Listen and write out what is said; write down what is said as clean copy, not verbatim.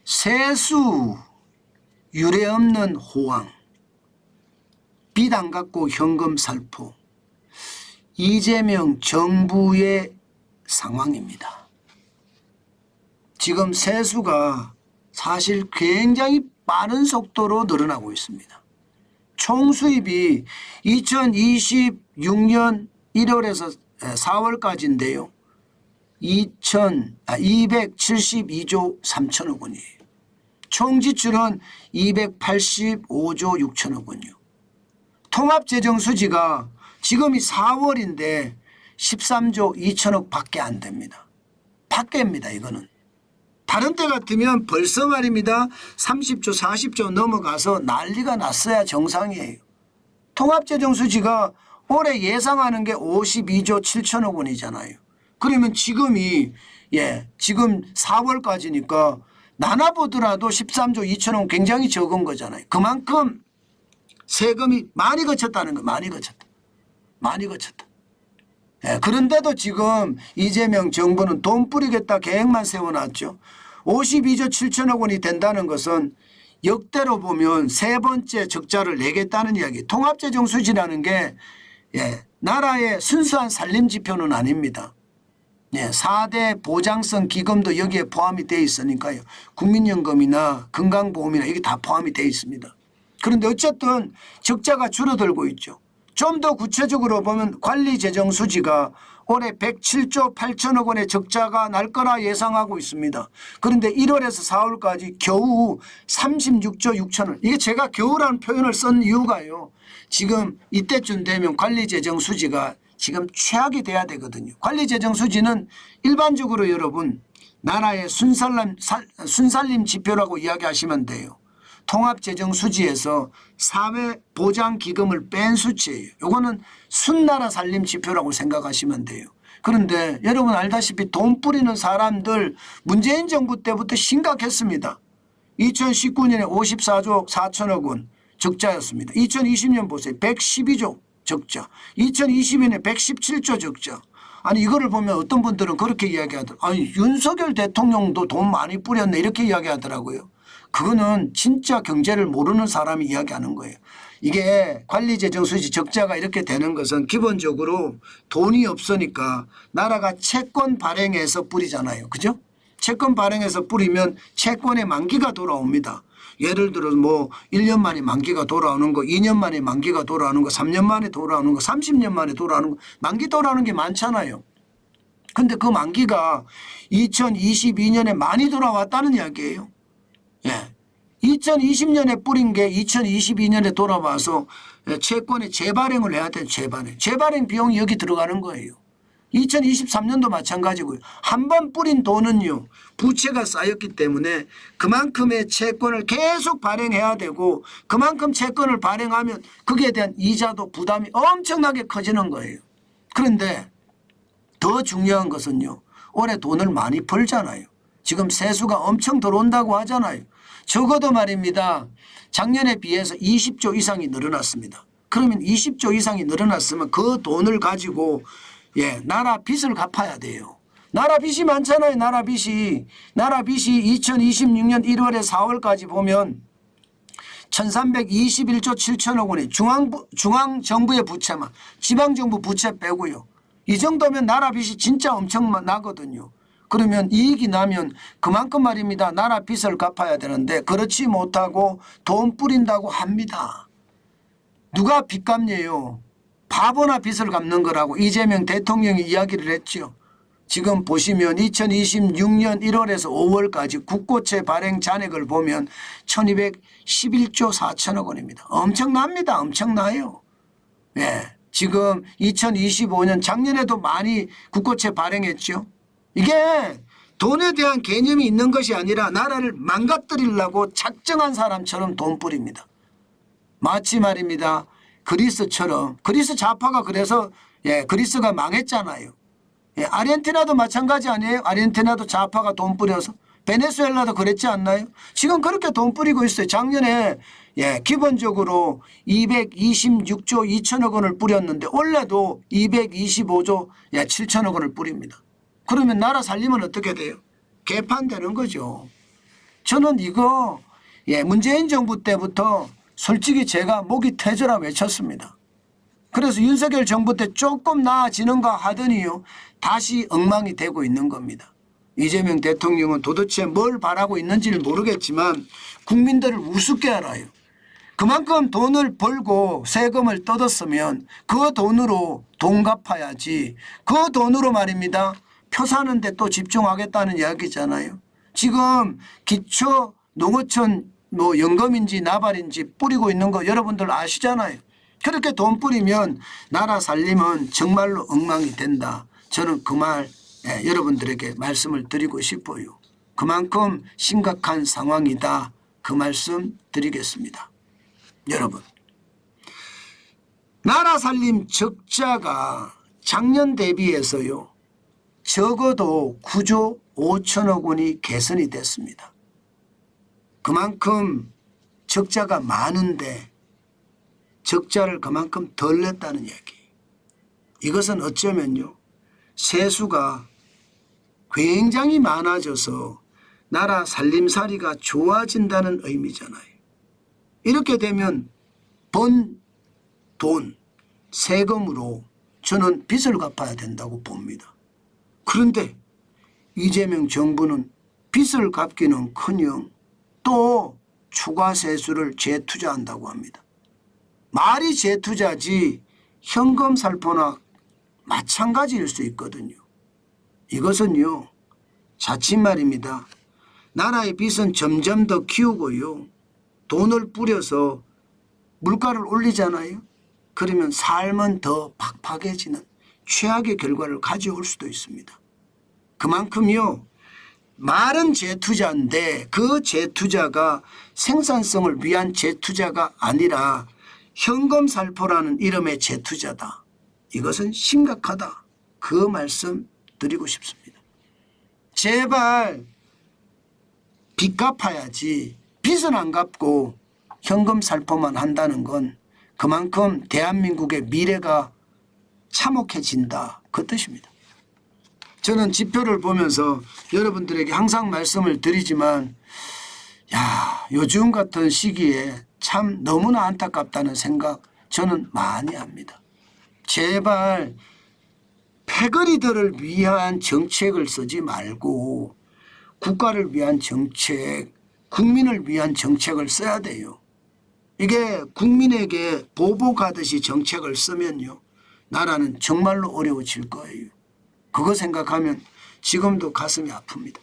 세수 유례 없는 호황, 빚 안 갚고 현금 살포, 이재명 정부의 상황입니다. 지금 세수가 사실 굉장히 빠른 속도로 늘어나고 있습니다. 총수입이 2026년 1월에서 4월까지인데요. 272조 3천억 원이에요. 총지출은 285조 6천억 원이요. 통합재정수지가 지금이 4월인데 13조 2천억 밖에 안 됩니다. 밖에입니다. 이거는. 다른 때 같으면 벌써 말입니다. 30조 40조 넘어가서 난리가 났어야 정상이에요. 통합재정수지가 올해 예상하는 게 52조 7천억 원이잖아요. 그러면 지금이 지금 4월까지니까 나눠보더라도 13조 2천억 원 굉장히 적은 거잖아요. 그만큼 세금이 많이 거쳤다는 거. 많이 거쳤다. 많이 거쳤다. 그런데도 지금 이재명 정부는 돈 뿌리겠다 계획만 세워놨죠. 52조 7천억 원이 된다는 것은 역대로 보면 세 번째 적자를 내겠다는 이야기. 통합재정수지라는 게 나라의 순수한 살림지표는 아닙니다. 4대 보장성 기금도 여기에 포함이 되어 있으니까요. 국민연금이나 건강보험이나 이게 다 포함이 되어 있습니다. 그런데 어쨌든 적자가 줄어들고 있죠. 좀 더 구체적으로 보면 관리재정수지가 올해 107조 8천억 원의 적자가 날 거라 예상하고 있습니다. 그런데 1월에서 4월까지 겨우 36조 6천억. 이게 제가 겨우라는 표현을 쓴 이유가요. 지금 이때쯤 되면 관리재정수지가 지금 최악이 돼야 되거든요. 관리재정수지는 일반적으로 여러분 나라의 순살림 지표라고 이야기하시면 돼요. 통합재정수지에서 사회보장기금을 뺀 수치예요. 이거는 순나라 살림 지표라고 생각하시면 돼요. 그런데 여러분 알다시피 돈 뿌리는 사람들 문재인 정부 때부터 심각했습니다. 2019년에 54조 4천억 원 적자였습니다. 2020년 보세요. 112조 적자. 2022년에 117조 적자. 아니 이거를 보면 어떤 분들은 그렇게 이야기하더라고요. 아니 윤석열 대통령도 돈 많이 뿌렸네 이렇게 이야기하더라고요. 그거는 진짜 경제를 모르는 사람이 이야기하는 거예요. 이게 관리재정수지 적자가 이렇게 되는 것은 기본적으로 돈이 없으니까 나라가 채권 발행해서 뿌리잖아요. 그죠? 채권 발행해서 뿌리면 채권의 만기가 돌아옵니다. 예를 들어서 뭐 1년 만에 만기가 돌아오는 거, 2년 만에 만기가 돌아오는 거, 3년 만에 돌아오는 거, 30년 만에 돌아오는 거, 만기 돌아오는 게 많잖아요. 근데 그 만기가 2022년에 많이 돌아왔다는 이야기예요. 2020년에 뿌린 게 2022년에 돌아와서 채권의 재발행을 해야 돼요. 재발행 비용이 여기 들어가는 거예요. 2023년도 마찬가지고요. 한 번 뿌린 돈은요. 부채가 쌓였기 때문에 그만큼의 채권을 계속 발행해야 되고 그만큼 채권을 발행하면 거기에 대한 이자도 부담이 엄청나게 커지는 거예요. 그런데 더 중요한 것은요. 올해 돈을 많이 벌잖아요. 지금 세수가 엄청 들어온다고 하잖아요. 적어도 말입니다. 작년에 비해서 20조 이상이 늘어났습니다. 그러면 20조 이상이 늘어났으면 그 돈을 가지고 나라 빚을 갚아야 돼요. 나라 빚이 많잖아요. 나라 빚이 2026년 1월에 4월까지 보면 1321조 7천억 원이 중앙정부의 부채만 지방정부 부채 빼고요. 이 정도면 나라 빚이 진짜 엄청 나거든요. 그러면 이익이 나면 그만큼 말입니다. 나라 빚을 갚아야 되는데 그렇지 못하고 돈 뿌린다고 합니다. 누가 빚 갚냐요? 바보나 빚을 갚는 거라고 이재명 대통령이 이야기를 했죠. 지금 보시면 2026년 1월에서 5월까지 국고채 발행 잔액을 보면 1211조 4천억 원입니다. 엄청납니다. 엄청나요. 지금 2025년 작년에도 많이 국고채 발행했죠. 이게 돈에 대한 개념이 있는 것이 아니라 나라를 망가뜨리려고 작정한 사람처럼 돈 뿌립니다. 마치 말입니다. 그리스처럼 그리스 좌파가 그래서 그리스가 망했잖아요. 아르헨티나도 마찬가지 아니에요? 아르헨티나도 좌파가 돈 뿌려서. 베네수엘라도 그랬지 않나요? 지금 그렇게 돈 뿌리고 있어요. 작년에 기본적으로 226조 2천억 원을 뿌렸는데 올해도 225조 7천억 원을 뿌립니다. 그러면 나라 살림은 어떻게 돼요? 개판되는 거죠. 저는 이거 문재인 정부 때부터 솔직히 제가 목이 터져라 외쳤습니다. 그래서 윤석열 정부 때 조금 나아지는가 하더니요 다시 엉망이 되고 있는 겁니다. 이재명 대통령은 도대체 뭘 바라고 있는지를 모르겠지만 국민들을 우습게 알아요. 그만큼 돈을 벌고 세금을 뜯었으면 그 돈으로 돈 갚아야지. 그 돈으로 말입니다. 표 사는데 또 집중하겠다는 이야기잖아요. 지금 기초 농어촌 연금인지 나발인지 뿌리고 있는 거 여러분들 아시잖아요. 그렇게 돈 뿌리면 나라 살림은 정말로 엉망이 된다. 저는 그 말 여러분들에게 말씀을 드리고 싶어요. 그만큼 심각한 상황이다. 그 말씀 드리겠습니다. 여러분, 나라 살림 적자가 작년 대비해서요 적어도 9조 5천억 원이 개선이 됐습니다. 그만큼 적자가 많은데 적자를 그만큼 덜 냈다는 얘기. 이것은 어쩌면요 세수가 굉장히 많아져서 나라 살림살이가 좋아진다는 의미잖아요. 이렇게 되면 번 돈, 세금으로 저는 빚을 갚아야 된다고 봅니다. 그런데 이재명 정부는 빚을 갚기는커녕 또 추가 세수를 재투자한다고 합니다. 말이 재투자지 현금 살포나 마찬가지일 수 있거든요. 이것은요 자칫 말입니다. 나라의 빚은 점점 더 키우고요. 돈을 뿌려서 물가를 올리잖아요. 그러면 삶은 더 팍팍해지는 최악의 결과를 가져올 수도 있습니다. 그만큼요 말은 재투자인데 그 재투자가 생산성을 위한 재투자가 아니라 현금 살포라는 이름의 재투자다. 이것은 심각하다. 그 말씀 드리고 싶습니다. 제발 빚 갚아야지 빚은 안 갚고 현금 살포만 한다는 건 그만큼 대한민국의 미래가 참혹해진다. 그 뜻입니다. 저는 지표를 보면서 여러분들에게 항상 말씀을 드리지만 요즘 같은 시기에 참 너무나 안타깝다는 생각 저는 많이 합니다. 제발 패거리들을 위한 정책을 쓰지 말고 국가를 위한 정책, 국민을 위한 정책을 써야 돼요. 이게 국민에게 보복하듯이 정책을 쓰면요 나라는 정말로 어려워질 거예요. 그거 생각하면 지금도 가슴이 아픕니다.